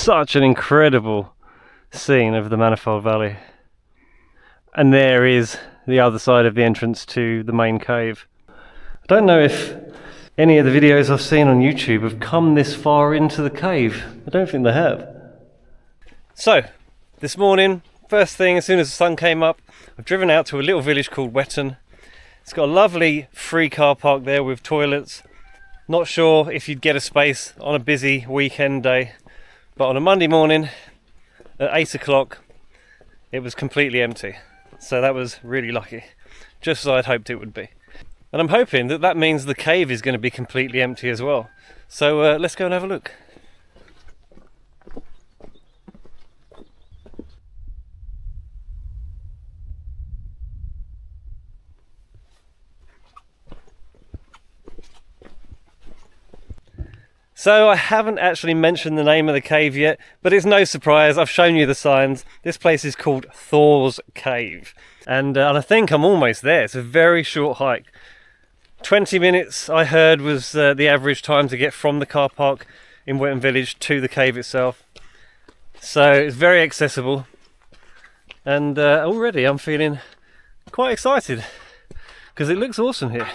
such an incredible scene of the Manifold Valley. And there is the other side of the entrance to the main cave. I don't know if any of the videos I've seen on YouTube have come this far into the cave. I don't think they have. So, this morning, first thing, as soon as the sun came up, I've driven out to a little village called Wetton. It's got a lovely free car park there with toilets. Not sure if you'd get a space on a busy weekend day, but on a Monday morning at 8 o'clock, it was completely empty. So that was really lucky, just as I'd hoped it would be. And I'm hoping that that means the cave is going to be completely empty as well. So let's go and have a look. So I haven't actually mentioned the name of the cave yet, but it's no surprise, I've shown you the signs. This place is called Thor's Cave. And I think I'm almost there. It's a very short hike. 20 minutes I heard was the average time to get from the car park in Wetton Village to the cave itself. So it's very accessible. And already I'm feeling quite excited because it looks awesome here.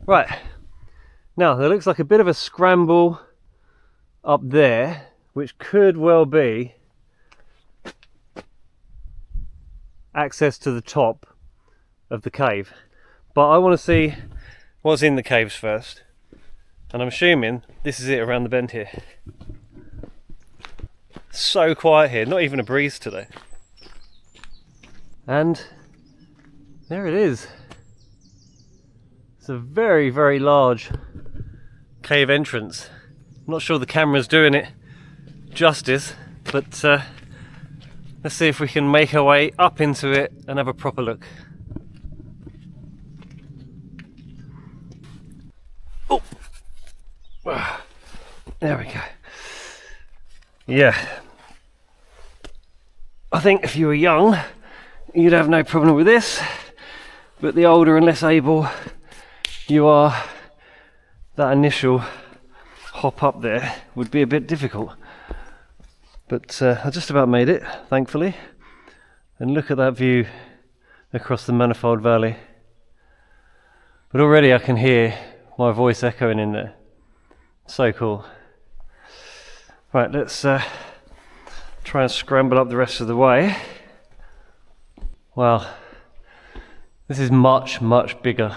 Right. Now, there looks like a bit of a scramble up there, which could well be access to the top of the cave. But I want to see what's in the caves first. And I'm assuming this is it around the bend here. So quiet here, not even a breeze today. And there it is. It's a very, very large cave entrance. I'm not sure the camera's doing it justice, but let's see if we can make our way up into it and have a proper look. Oh, there we go. Yeah, I think if you were young, you'd have no problem with this, but the older and less able you are, that initial hop up there would be a bit difficult. But I just about made it, thankfully. And look at that view across the Manifold Valley. But already I can hear my voice echoing in there. So cool. Right, let's try and scramble up the rest of the way. Wow, this is much, much bigger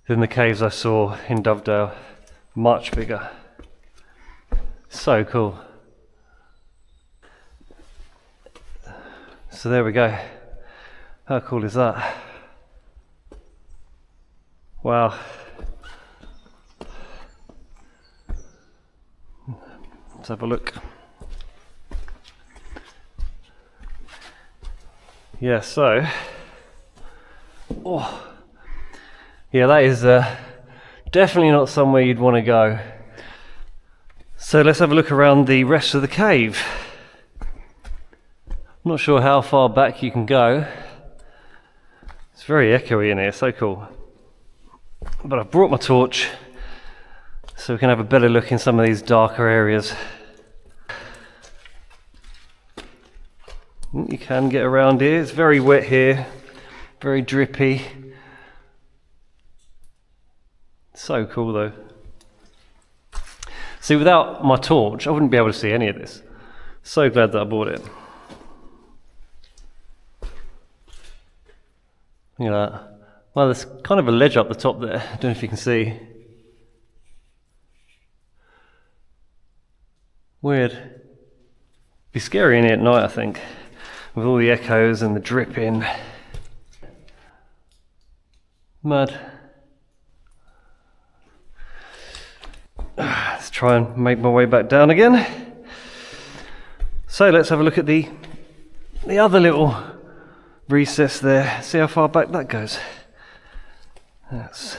than the caves I saw in Dovedale. Much bigger. So cool. So there we go. How cool is that? Wow. Let's have a look. Yeah, so yeah, that is definitely not somewhere you'd want to go. So let's have a look around the rest of the cave. I'm not sure how far back you can go. It's very echoey in here, so cool. But I've brought my torch so we can have a better look in some of these darker areas. You can get around here. It's very wet here, very drippy. So cool though. See, without my torch, I wouldn't be able to see any of this. So glad that I bought it. Look at that. Well, there's kind of a ledge up the top there. I don't know if you can see. Weird. Be scary in here at night, I think, with all the echoes and the dripping. Mad. Let's try and make my way back down again. So let's have a look at the other little recess there. See how far back that goes. That's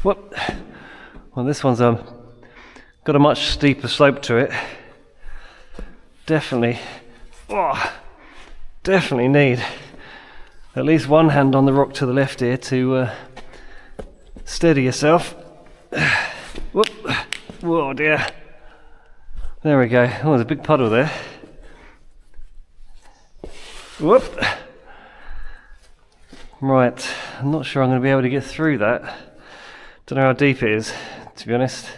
what. Well, this one's got a much steeper slope to it. Definitely need at least one hand on the rock to the left here to steady yourself. Whoop. Whoa dear. There we go. Oh, there's a big puddle there. Whoop! Right, I'm not sure I'm going to be able to get through that. Don't know how deep it is, to be honest.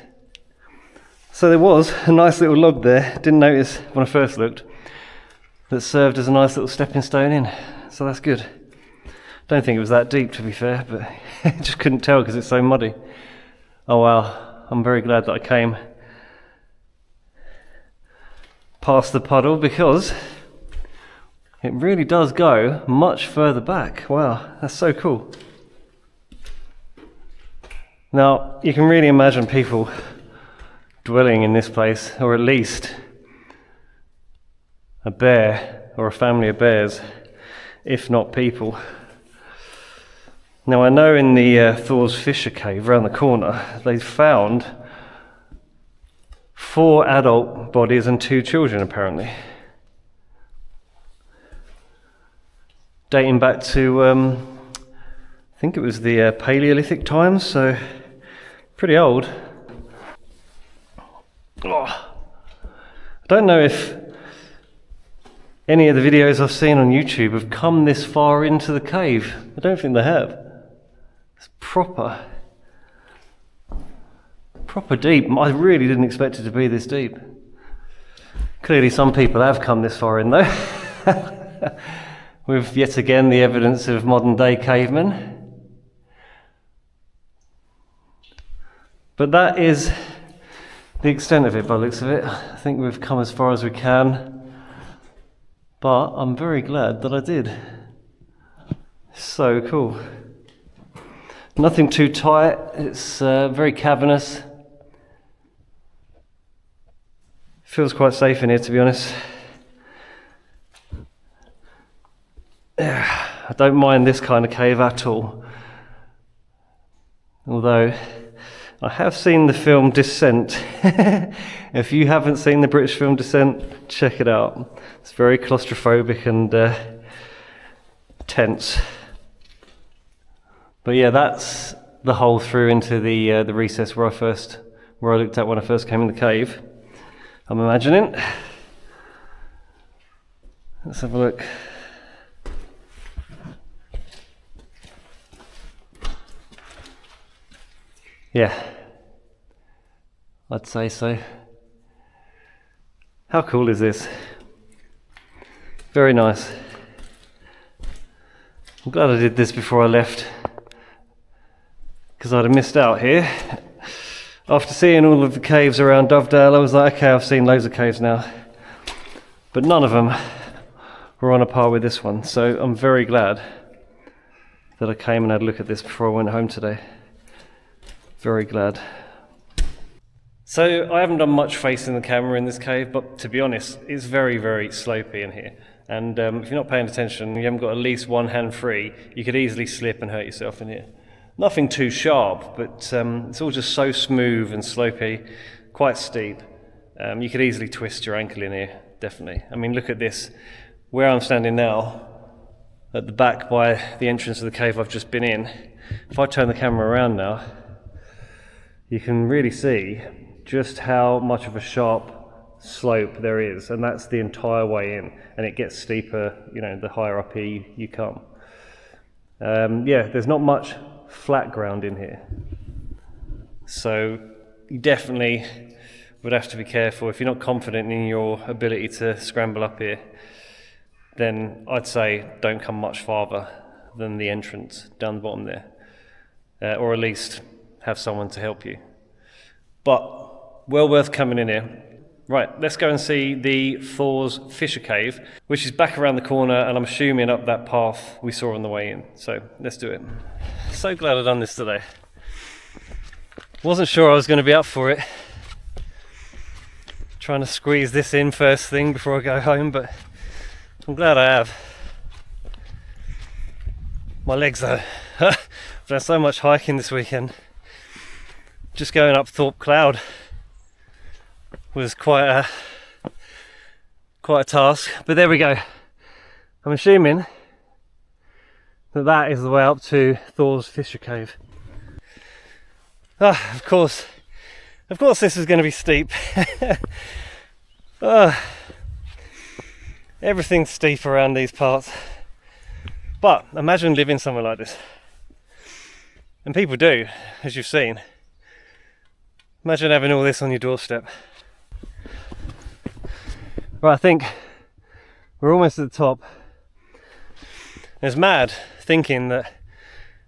So there was a nice little log there, didn't notice when I first looked, that served as a nice little stepping stone in. So that's good. Don't think it was that deep, to be fair, but I just couldn't tell because it's so muddy. Oh well, I'm very glad that I came past the puddle because it really does go much further back. Wow, that's so cool. Now, you can really imagine people dwelling in this place, or at least a bear or a family of bears, if not people. Now, I know in the Thor's Fissure cave around the corner, they found 4 adult bodies and 2 children, apparently. Dating back to, I think it was the Paleolithic times, so pretty old. Oh. I don't know if any of the videos I've seen on YouTube have come this far into the cave. I don't think they have. It's proper deep. I really didn't expect it to be this deep. Clearly some people have come this far in though. With yet again the evidence of modern day cavemen. But that is the extent of it by the looks of it. I think we've come as far as we can. But I'm very glad that I did. So cool. Nothing too tight, it's very cavernous. Feels quite safe in here, to be honest. I don't mind this kind of cave at all. Although, I have seen the film Descent. If you haven't seen the British film Descent, check it out. It's very claustrophobic and tense. But yeah, that's the hole through into the recess where I looked at when I first came in the cave. I'm imagining. Let's have a look. Yeah, I'd say so. How cool is this? Very nice. I'm glad I did this before I left, because I'd have missed out here. After seeing all of the caves around Dovedale, I was like, okay, I've seen loads of caves now. But none of them were on a par with this one, so I'm very glad that I came and had a look at this before I went home today. Very glad. So I haven't done much facing the camera in this cave, but to be honest, it's very, very slopey in here. And if you're not paying attention, you haven't got at least one hand free, you could easily slip and hurt yourself in here. Nothing too sharp, but it's all just so smooth and slopey, quite steep. You could easily twist your ankle in here, definitely. I mean, look at this. Where I'm standing now, at the back by the entrance of the cave I've just been in, if I turn the camera around now, you can really see just how much of a sharp slope there is, and that's the entire way in, and it gets steeper, you know, the higher up here you come. Yeah, there's not much flat ground in here, so you definitely would have to be careful. If you're not confident in your ability to scramble up here, then I'd say don't come much farther than the entrance down the bottom there, or at least have someone to help you. But well worth coming in here. Right, let's go and see the Thor's Fissure cave, which is back around the corner, and I'm assuming up that path we saw on the way in. So let's do it. So glad I've done this today. Wasn't sure I was going to be up for it. Trying to squeeze this in first thing before I go home, but I'm glad I have. My legs though. I've done so much hiking this weekend. Just going up Thorpe Cloud was quite a task, but there we go. I'm assuming that is the way up to Thor's Fissure cave. Of course this is going to be steep. Everything's steep around these parts. But imagine living somewhere like this. And people do, as you've seen. Imagine having all this on your doorstep. Right, I think we're almost at the top. It's mad thinking that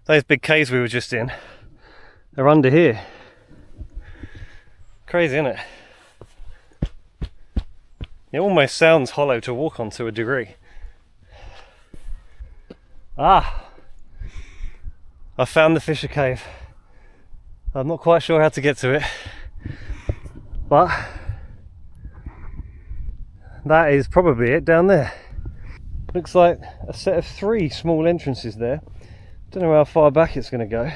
those big caves we were just in are under here. Crazy, isn't it? It almost sounds hollow to walk on to a degree. Ah! I found the Fissure cave. I'm not quite sure how to get to it, but that is probably it down there. Looks like a set of 3 small entrances there. Don't know how far back it's going to go.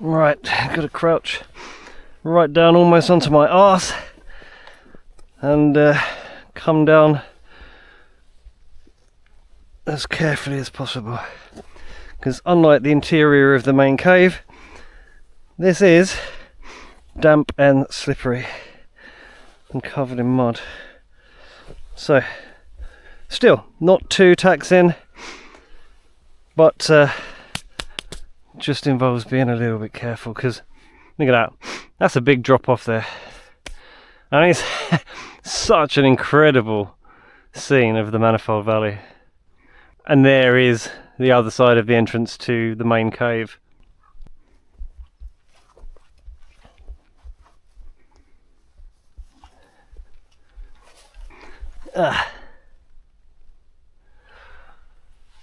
Right, got to crouch right down almost onto my arse and come down as carefully as possible, because unlike the interior of the main cave, this is damp and slippery and covered in mud. So still not too taxing, but just involves being a little bit careful, because look at that, that's a big drop off there. And it's such an incredible scene of the Manifold Valley. And there is the other side of the entrance to the main cave.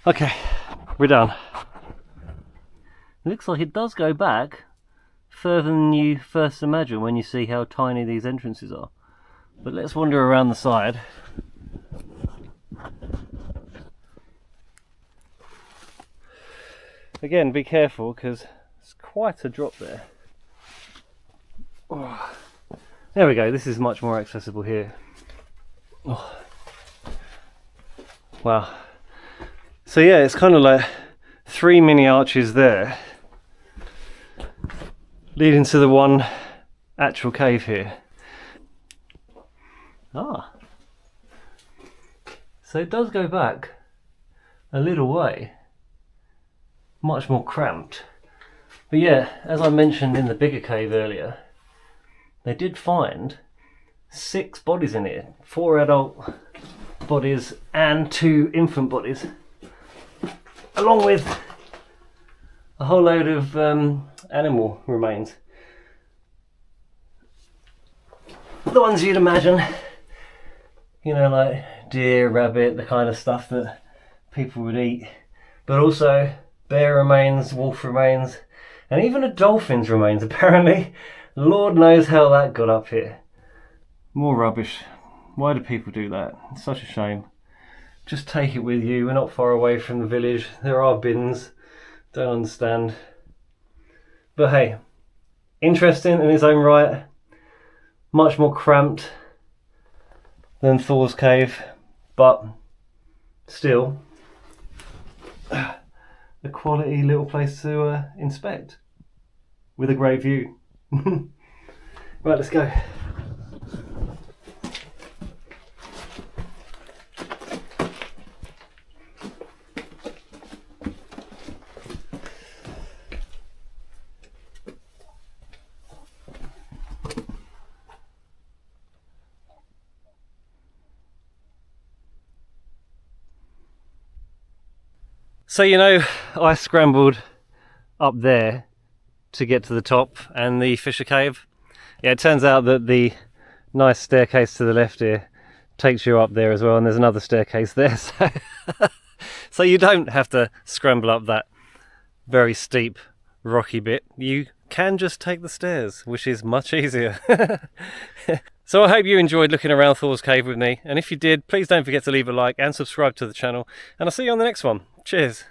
Okay, we're done. It looks like it does go back further than you first imagine when you see how tiny these entrances are. But let's wander around the side. Again, be careful, because it's quite a drop there. Oh. There we go, this is much more accessible here. Oh. Wow. So yeah, it's kind of like 3 mini arches there, leading to the one actual cave here. Ah. So it does go back a little way. Much more cramped. But yeah, as I mentioned in the bigger cave earlier, they did find 6 bodies in here. 4 adult bodies and 2 infant bodies, along with a whole load of animal remains. The ones you'd imagine, you know, like deer, rabbit, the kind of stuff that people would eat, but also bear remains, wolf remains, and even a dolphin's remains apparently. Lord knows how that got up here. More rubbish. Why do people do that? It's such a shame. Just take it with you. We're not far away from the village. There are bins. Don't understand. But hey, interesting in its own right. Much more cramped than Thor's cave, but still a quality little place to inspect with a great view. Right, let's go. So, you know, I scrambled up there to get to the top and the Fissure cave. Yeah, it turns out that the nice staircase to the left here takes you up there as well, and there's another staircase there, so so you don't have to scramble up that very steep rocky bit. You can just take the stairs, which is much easier. So I hope you enjoyed looking around Thor's cave with me, and if you did, please don't forget to leave a like and subscribe to the channel, and I'll see you on the next one. Cheers.